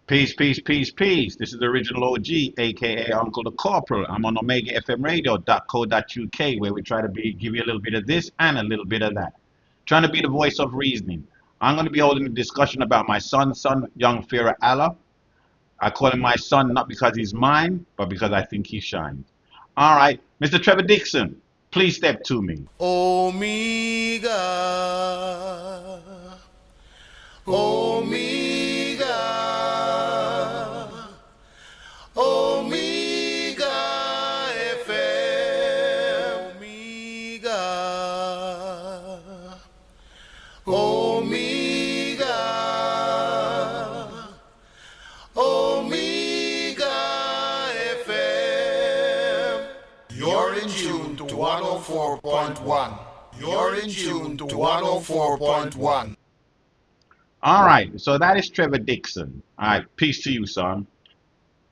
Peace, peace, peace, peace. This is the original OG, aka Uncle the Corporal. I'm on OmegaFMRadio.co.uk, where we try to give you a little bit of this and a little bit of that. Trying to be the voice of reasoning. I'm going to be holding a discussion about my son, young Pharaoh Allah. I call him my son not because he's mine, but because I think he shines. All right, Mr. Trevor Dixon, please step to me. Omega, Omega, Omega FM, Omega, Omega, Omega FM. You're in tune to 104.1. You're in tune to 104.1. All right, so that is Trevor Dixon. All right, peace to you, son.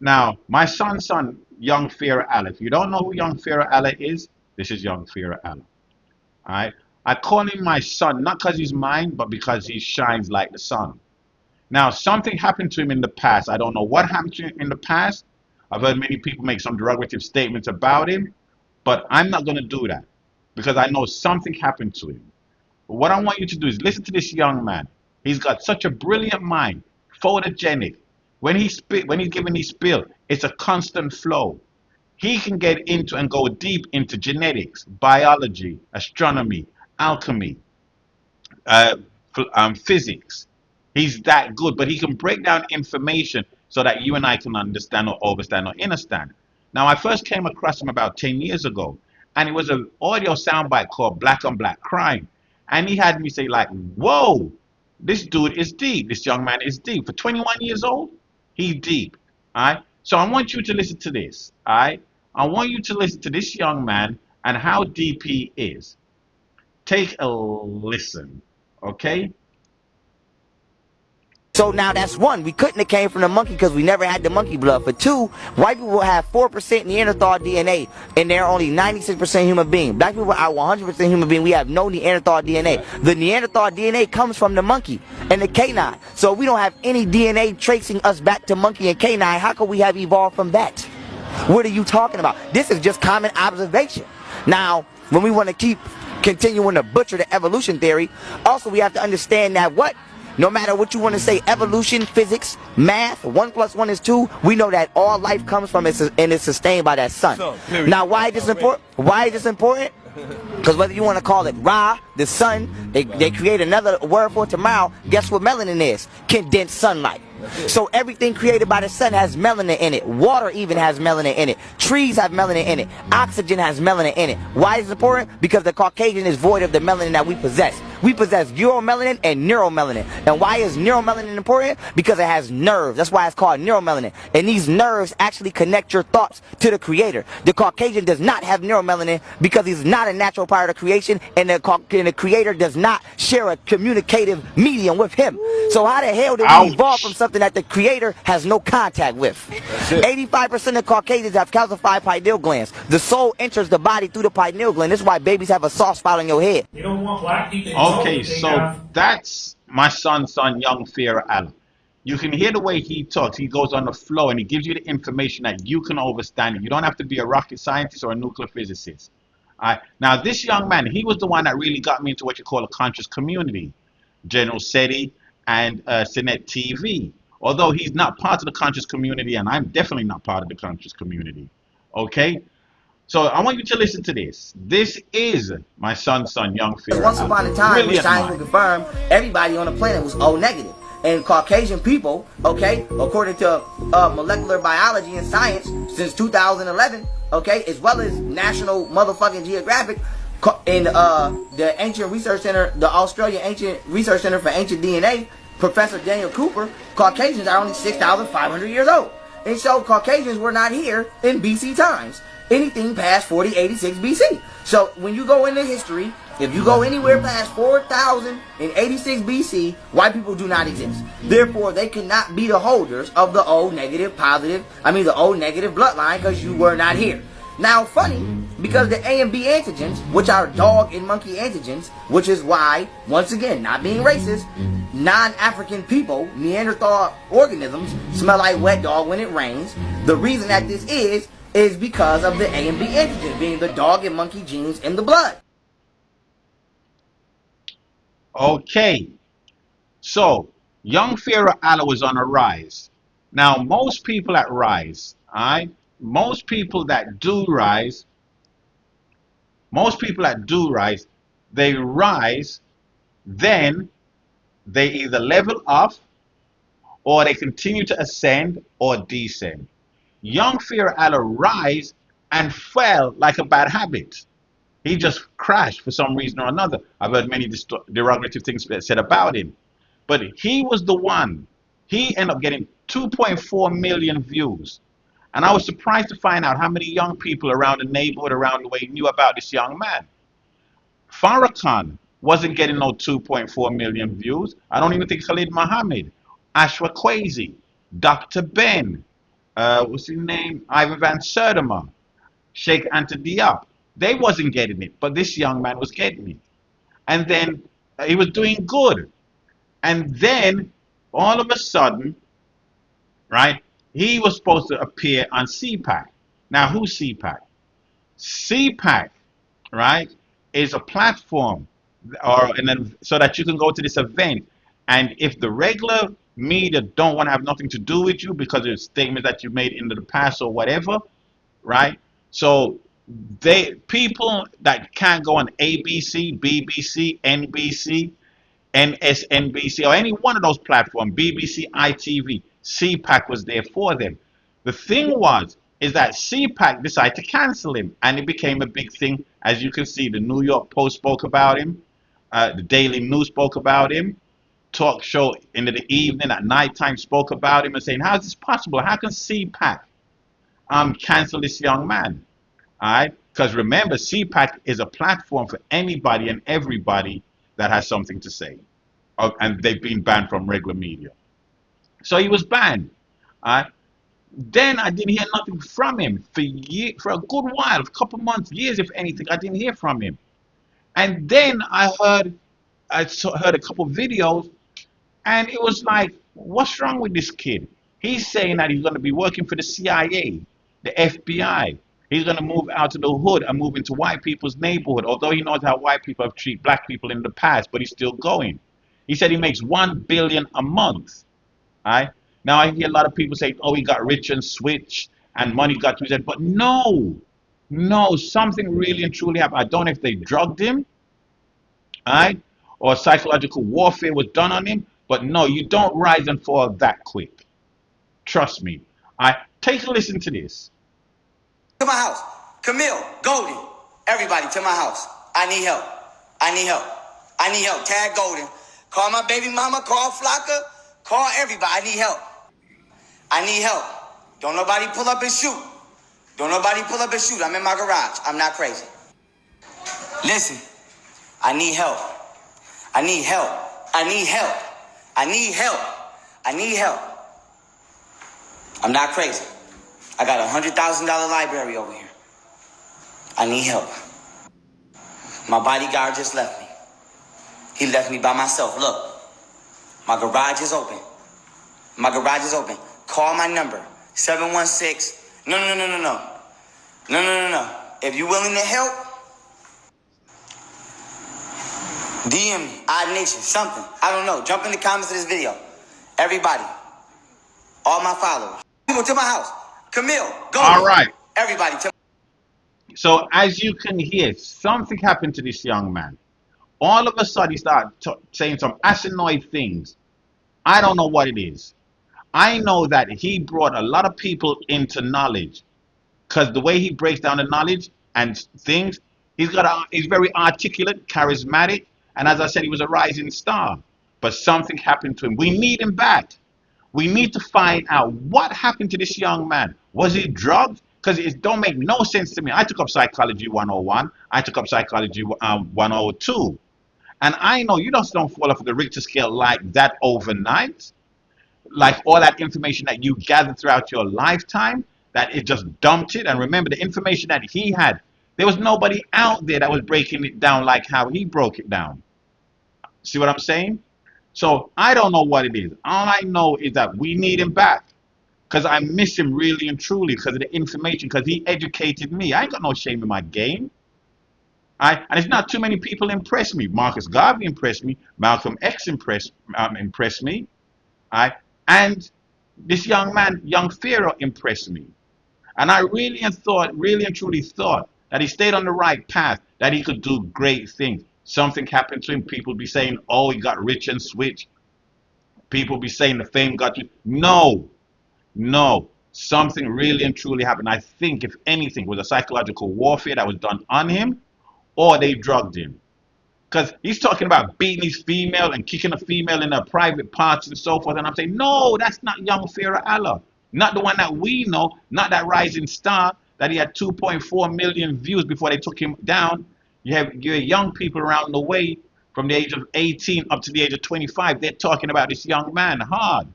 Now, my son, young Pharaoh Allah. If you don't know who young Pharaoh Allah is, this is young Pharaoh Allah. All right, I call him my son, not because he's mine, but because he shines like the sun. Now, something happened to him in the past. I don't know what happened to him in the past. I've heard many people make some derogative statements about him, but I'm not going to do that because I know something happened to him. But what I want you to do is listen to this young man. He's got such a brilliant mind, photogenic. When he's giving his spill, it's a constant flow. He can get into and go deep into genetics, biology, astronomy, alchemy, physics. He's that good, but he can break down information so that you and I can understand or overstand or understand. Now, I first came across him about 10 years ago, and it was an audio soundbite called Black on Black Crime. And he had me say like, whoa, this dude is deep. This young man is deep. For 21 years old, he's deep. All right. So I want you to listen to this. All right. I want you to listen to this young man and how deep he is. Take a listen. Okay. So now that's one, we couldn't have came from the monkey because we never had the monkey blood. For two, white people have 4% Neanderthal DNA and they're only 96% human being. Black people are 100% human being. We have no Neanderthal DNA. The Neanderthal DNA comes from the monkey and the canine. So if we don't have any DNA tracing us back to monkey and canine, how could we have evolved from that? What are you talking about? This is just common observation. Now, when we want to keep continuing to butcher the evolution theory, also we have to understand that what? No matter what you want to say, evolution, physics, math, 1 + 1 is 2, we know that all life comes from it and is sustained by that sun. Now, why is this important? Why is this important? Because whether you want to call it Ra, the sun, they create another word for tomorrow. Guess what melanin is? Condensed sunlight. So everything created by the sun has melanin in it. Water even has melanin in it. Trees have melanin in it. Oxygen has melanin in it. Why is it important? Because the Caucasian is void of the melanin that we possess. We possess uromelanin and neuromelanin. And why is neuromelanin important? Because it has nerves. That's why it's called neuromelanin. And these nerves actually connect your thoughts to the creator. The Caucasian does not have neuromelanin because he's not a natural part of creation, and the creator does not share a communicative medium with him. So how the hell did we evolve from something that the creator has no contact with? 85% of Caucasians have calcified pineal glands. The soul enters the body through the pineal gland. This is why babies have a soft spot on your head. You don't want black people. Okay, so that's my son, young Pharaoh Allah. You can hear the way he talks. He goes on the flow and he gives you the information that you can understand. You don't have to be a rocket scientist or a nuclear physicist. All right. Now, this young man, he was the one that really got me into what you call a conscious community. General SETI and Cinet TV. Although he's not part of the conscious community, and I'm definitely not part of the conscious community. Okay? So I want you to listen to this. This is my son, young Pharaoh. Once upon a time, which science will confirm, everybody on the planet was O negative. And Caucasian people, okay, according to molecular biology and science, since 2011, okay, as well as National motherfucking Geographic, in the Ancient Research Center, the Australian Ancient Research Center for Ancient DNA, Professor Daniel Cooper, Caucasians are only 6,500 years old. And so Caucasians were not here in BC times. Anything past 4086 BC. So when you go into history, if you go anywhere past 4086 BC, white people do not exist. Therefore, they cannot be the holders of the O negative bloodline because you were not here. Now, funny, Because the A and B antigens, which are dog and monkey antigens, which is why, once again, not being racist, non-African people, Neanderthal organisms, smell like wet dog when it rains. The reason that this is because of the A and B antigen, being the dog and monkey genes in the blood. Okay, so young Pharaoh Allah was on a rise. Now, most people that rise, alright, most people that do rise, they rise, then they either level up or they continue to ascend or descend. Young Pharaoh Allah rise and fell like a bad habit. He just crashed for some reason or another. I've heard many derogative things said about him. But he was the one. He ended up getting 2.4 million views. And I was surprised to find out how many young people around the neighborhood, around the way, knew about this young man. Farrakhan wasn't getting no 2.4 million views. I don't even think Khalid Muhammad, Ashwa Kwesi, Dr. Ben, what's his name? Ivan Van Sertima, Sheikh Anta Diop. They wasn't getting it, but this young man was getting it. And then he was doing good. And then all of a sudden, right, he was supposed to appear on CPAC. Now, who's CPAC? CPAC, right, is a platform so that you can go to this event. And if the regular media don't want to have nothing to do with you because of statements that you made in the past or whatever, right? So people that can't go on ABC, BBC, NBC, NSNBC, or any one of those platforms, BBC, ITV, CPAC was there for them. The thing is that CPAC decided to cancel him, and it became a big thing. As you can see, the New York Post spoke about him, the Daily News spoke about him, talk show in the evening at nighttime spoke about him and saying, how is this possible? How can CPAC cancel this young man? All right, because remember, CPAC is a platform for anybody and everybody that has something to say. And they've been banned from regular media. So he was banned. All right. Then I didn't hear nothing from him for a good while, a couple months, years, if anything. I didn't hear from him. And then I heard a couple videos, and it was like, what's wrong with this kid? He's saying that he's going to be working for the CIA, the FBI. He's going to move out to the hood and move into white people's neighborhood, although he knows how white people have treated black people in the past, but he's still going. He said he makes $1 billion a month. Right? Now I hear a lot of people say, oh, he got rich and switched and money got to his head. But no, something really and truly happened. I don't know if they drugged him, right? Or psychological warfare was done on him. But no, you don't rise and fall that quick. Trust me. Take a listen to this. To my house. Camille, Golden, everybody to my house. I need help. I need help. I need help. Tag Golden. Call my baby mama, call Flocka, call everybody. I need help. I need help. Don't nobody pull up and shoot. Don't nobody pull up and shoot. I'm in my garage. I'm not crazy. Listen, I need help. I need help. I need help. I need help. I need help. I'm not crazy. I got a $100,000 library over here. I need help. My bodyguard just left me. He left me by myself. Look, my garage is open. My garage is open. Call my number, 716. No. If you're willing to help, DM me, Odd Nation, something. I don't know. Jump in the comments of this video. Everybody, all my followers. People to my house. Camille, go. All right. Everybody to. So as you can hear, something happened to this young man. All of a sudden, he started saying some asinine things. I don't know what it is. I know that he brought a lot of people into knowledge, because the way he breaks down the knowledge and things, he's very articulate, charismatic, and as I said, he was a rising star. But something happened to him. We need him back. We need to find out what happened to this young man. Was he drugged? Because it don't make no sense to me. I took up Psychology 101. I took up Psychology 102. And I know you just don't fall off the Richter scale like that overnight. Like all that information that you gathered throughout your lifetime, that it just dumped it. And remember, the information that he had There was nobody out there that was breaking it down like how he broke it down. See what I'm saying? So I don't know what it is. All I know is that we need him back. Because I miss him really and truly because of the information, because he educated me. I ain't got no shame in my game. And it's not too many people impress me. Marcus Garvey impressed me. Malcolm X impressed me. I and this young man, young Pharaoh, impressed me. And I really and thought, really and truly thought that he stayed on the right path, that he could do great things. Something happened to him. People be saying, "Oh, he got rich and switch." People be saying the fame got you. No, no. Something really and truly happened. I think, if anything, it was a psychological warfare that was done on him, or they drugged him. Because he's talking about beating his female and kicking a female in her private parts and so forth. And I'm saying, no, that's not young Pharaoh Allah. Not the one that we know, not that rising star that he had 2.4 million views before they took him down. You have young people around the way from the age of 18 up to the age of 25. They're talking about this young man hard.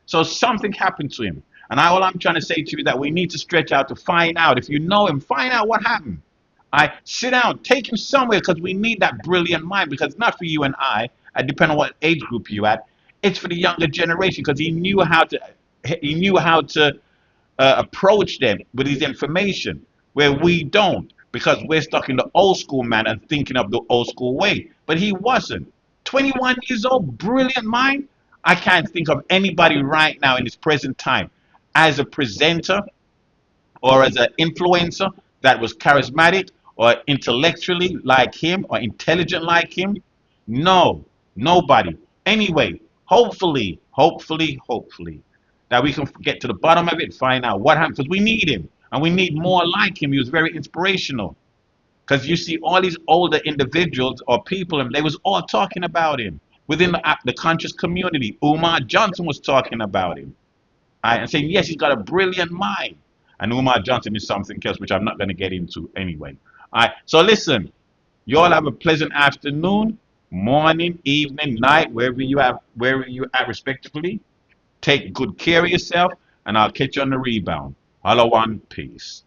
So something happened to him. And all I'm trying to say to you is that we need to stretch out to find out. If you know him, find out what happened. I sit down, take him somewhere because we need that brilliant mind. Because it's not for you and I depend on what age group you at. It's for the younger generation because he knew how to approach them with his information, where we don't because we're stuck in the old school man and thinking of the old school way. But he wasn't. 21 years old, brilliant mind. I can't think of anybody right now in this present time as a presenter or as an influencer that was charismatic or intellectually like him or intelligent like him. No, nobody. Anyway, hopefully, that we can get to the bottom of it, find out what happened, because we need him and we need more like him. He was very inspirational. Because you see, all these older individuals or people, and they was all talking about him within the conscious community. Umar Johnson was talking about him. And saying, yes, he's got a brilliant mind. And Umar Johnson is something else, which I'm not going to get into anyway. All right. So listen, you all have a pleasant afternoon, morning, evening, night, wherever you at respectively. Take good care of yourself, and I'll catch you on the rebound. Hello, one, peace.